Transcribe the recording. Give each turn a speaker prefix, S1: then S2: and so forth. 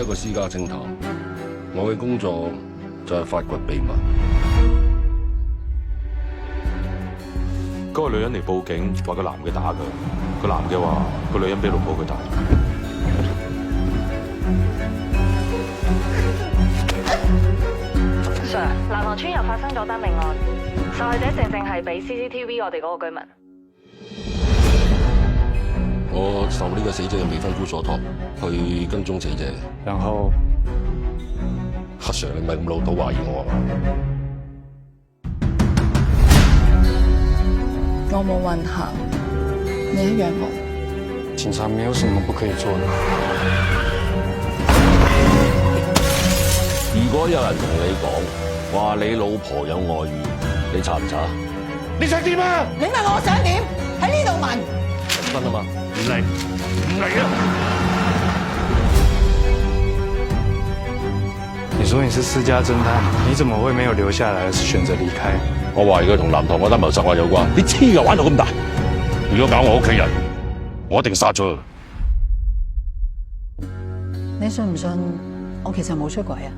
S1: 係一個私家偵探，我嘅工作就係發掘秘密。
S2: 嗰個女人嚟報警，話個男嘅打佢，個男嘅話個女人俾老婆佢打。
S3: Sir， 南塘村又發生咗單命案，受害者正係俾 CCTV 我哋嗰個居民。
S1: 我受呢個死者嘅未婚夫所託，去跟蹤死者。
S4: 然後，
S1: 阿 Sir， 你唔係咁老土懷疑我啊？
S5: 我冇運行，你一樣冇。
S4: 警察沒有什麼不可以做的。
S1: 如果有人同你講話你老婆有外遇，你查唔查？
S4: 你想點啊？
S5: 你問我想點？喺呢度問。
S1: 離婚啊嘛？唔嚟，唔嚟啊！
S4: 你說你是私家偵探，你怎麼會沒有留下來，而是選擇離開？
S1: 我懷疑佢同南塘嗰單謀殺案有關。你黐嘅玩到咁大，如果搞我屋企人，我一定殺咗佢。
S5: 你信唔信？我其實冇出軌啊！